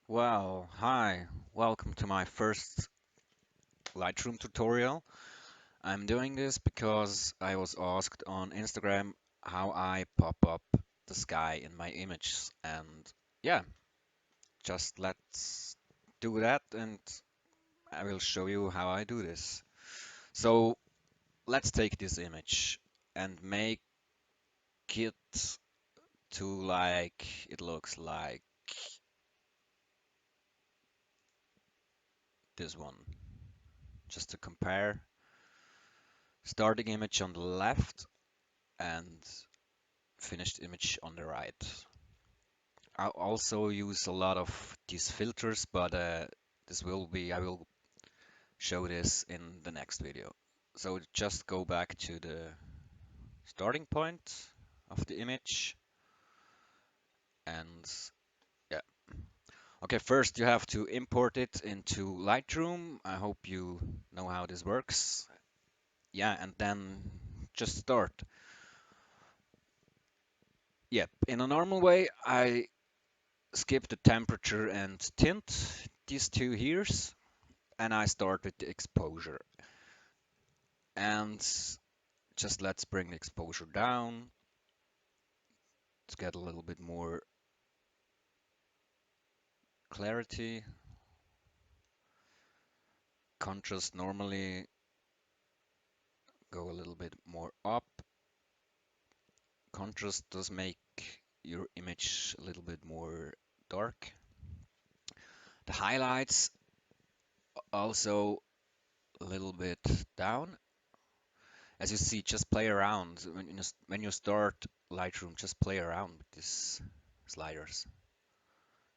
Well, hi, welcome to my first Lightroom tutorial. I'm doing this because I was asked on Instagram how I pop up the sky in my images. And yeah, just let's do that and I will show you how I do this. So let's take this image and make it to like it looks like this one. Just to compare, starting image on the left and finished image on the right. I'll also use a lot of these filters, but I will show this in the next video. So just go back to the starting point of the image and yeah. Okay, first you have to import it into Lightroom. I hope you know how this works. Yeah, and then just start. Yep, in a normal way, I skip the temperature and tint, these two here, and I start with the exposure. And just let's bring the exposure down to get a little bit more clarity. Contrast normally go a little bit more up. Contrast does make your image a little bit more dark. The highlights also a little bit down. As you see, just play around. When you start Lightroom, just play around with these sliders.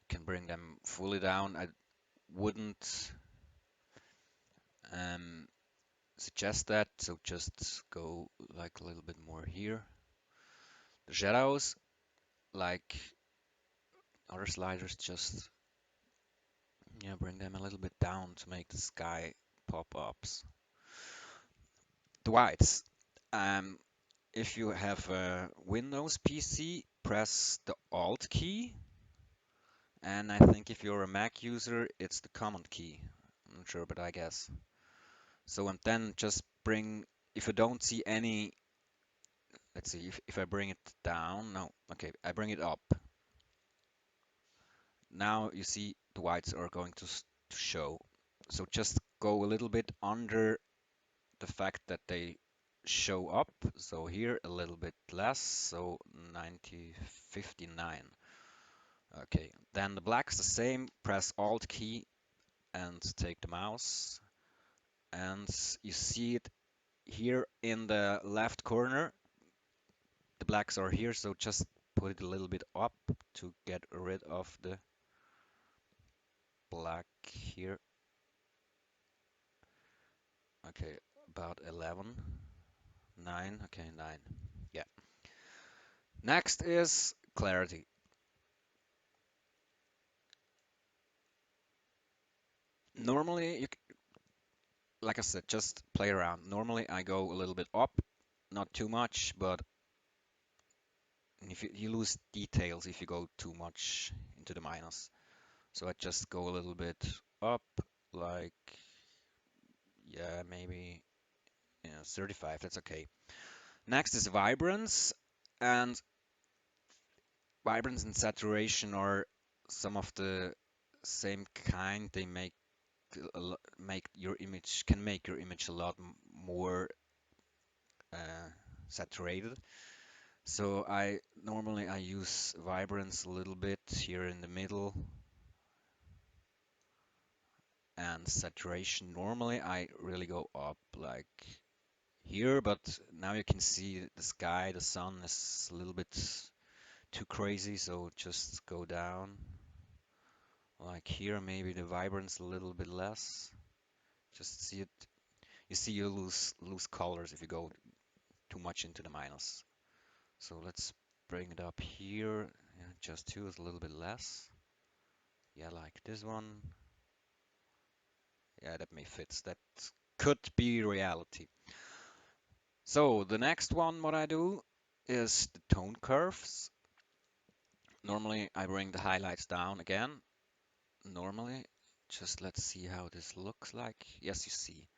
You can bring them fully down. I wouldn't um, suggest that, so just go like a little bit more here. The shadows, like other sliders, just bring them a little bit down to make the sky pop-ups. The whites. Um, if you have a Windows PC, press the Alt key, and I think if you're a Mac user, it's the Command key. I'm not sure, but I guess. So and then just bring, if you don't see any, let's see, if I bring it down, no, okay, I bring it up. Now you see the whites are going to show. So just go a little bit under the fact that they show up. So here a little bit less, so 59. Okay, then the black's the same. Press Alt key and take the mouse. And you see it here in the left corner. The blacks are here, so just put it a little bit up to get rid of the black here. Okay, about 11, 9, okay, 9. Yeah. Next is clarity. Normally, like I said, just play around. Normally, I go a little bit up, not too much, but if you lose details if you go too much into the minus. So I just go a little bit up, like, yeah, maybe 35, that's okay. Next is vibrance, and vibrance and saturation are some of the same kind. They make your image can make your image a lot more uh, saturated. So I normally I use vibrance a little bit here in the middle and saturation. Normally I really go up like here, but now you can see the sky, the sun is a little bit too crazy, so just go down. Like here, maybe the vibrance a little bit less. Just see it. You see you lose colors if you go too much into the minus. So let's bring it up here. Yeah, just two is a little bit less. Yeah, like this one. Yeah, that may fit. That could be reality. So the next one, what I do is the tone curves. Normally I bring the highlights down again normally. Just let's see how this looks like. Yes, you see.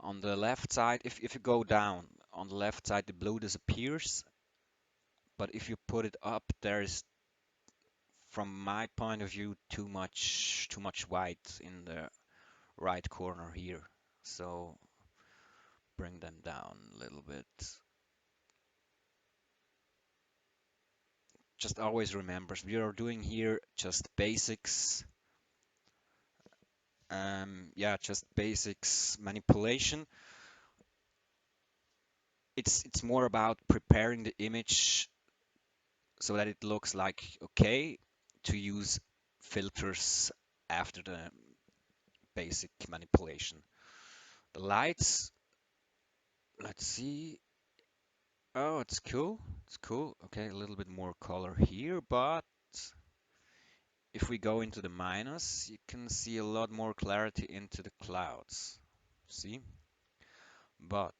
On the left side, if you go down, on the left side the blue disappears, but if you put it up, there is, from my point of view, too much white in the right corner here. So bring them down a little bit. Just always remember, we are doing here just basics. Yeah, just basics manipulation. It's more about preparing the image so that it looks like okay to use filters after the basic manipulation. The lights, let's see. Oh, it's cool. It's cool. Okay, a little bit more color here, but if we go into the minus, you can see a lot more clarity into the clouds. See? But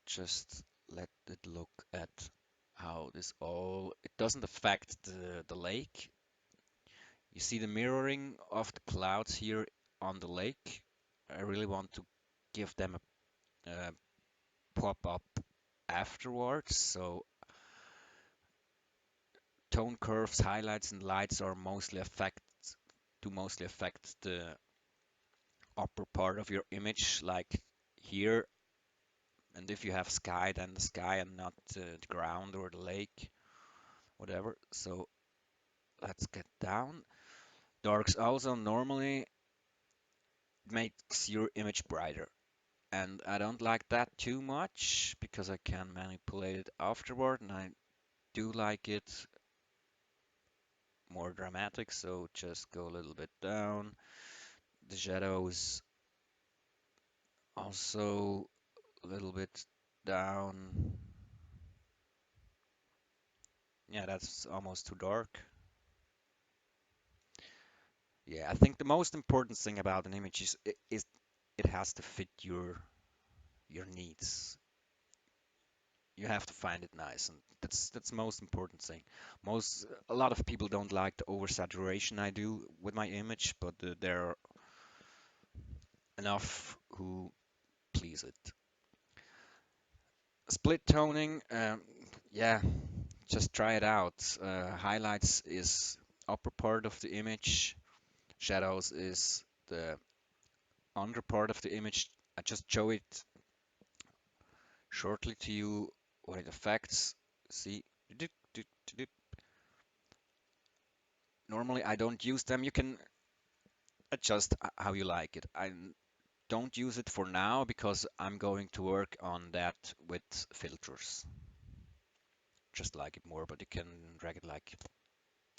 just let it look at how this all, it doesn't affect the lake. You see the mirroring of the clouds here on the lake. I really want to give them a pop up afterwards. So tone curves, highlights, and lights are mostly affect the upper part of your image, like here. And if you have sky, then the sky and not the ground or the lake, whatever. So let's get down. Darks also normally makes your image brighter. And I don't like that too much because I can manipulate it afterward, and I do like it more dramatic, so just go a little bit down. The shadows also a little bit down. Yeah, that's almost too dark. Yeah, I think the most important thing about an image is it has to fit your needs. You have to find it nice, and that's the most important thing. A lot of people don't like the oversaturation I do with my image, but there are enough who please it. Split toning, yeah, just try it out. Highlights is upper part of the image, shadows is the under part of the image. I just show it shortly to you what it affects. See, normally I don't use them. You can adjust how you like it. I don't use it for now because I'm going to work on that with filters. Just like it more, but you can drag it like,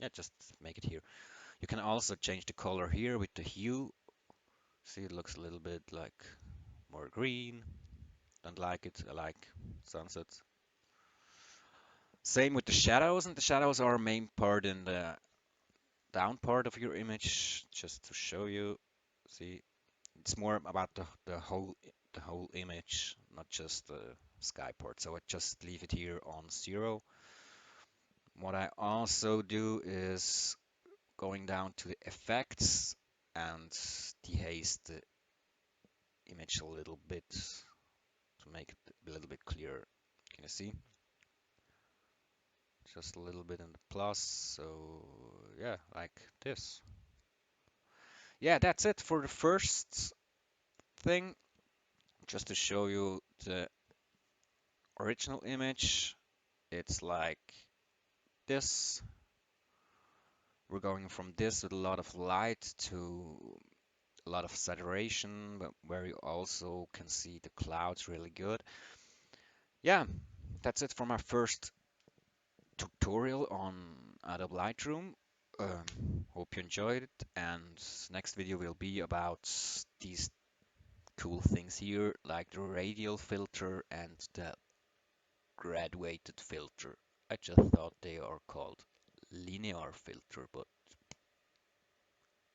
yeah, just make it here. You can also change the color here with the hue. See, it looks a little bit like more green. Don't like it. I like sunsets. Same with the shadows, and the shadows are a main part in the down part of your image. Just to show you, see, it's more about the whole image, not just the sky part. So I just leave it here on 0. What I also do is going down to the effects and dehaze the image a little bit to make it a little bit clearer. Can you see? Just a little bit in the plus. So yeah, like this. Yeah, that's it for the first thing. Just to show you the original image, it's like this. We're going from this with a lot of light to a lot of saturation, but where you also can see the clouds really good. Yeah, that's it for my first tutorial on Adobe Lightroom. Hope you enjoyed it, and next video will be about these cool things here, like the radial filter and the graduated filter. I just thought they are called linear filter, but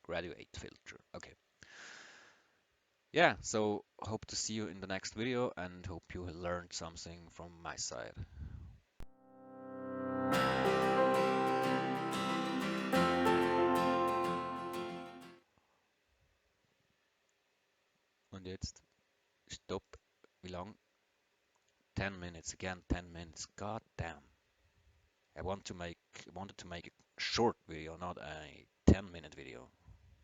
graduate filter. Okay. Yeah, so hope to see you in the next video and hope you learned something from my side. Und jetzt stopp. Wie lang? 10 minutes. Again, 10 minutes. God damn. Wanted to make a short video, not a 10-minute video.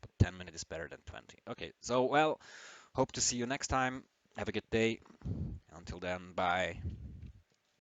But 10 minutes is better than 20. Okay, so well, hope to see you next time. Have a good day. Until then, bye.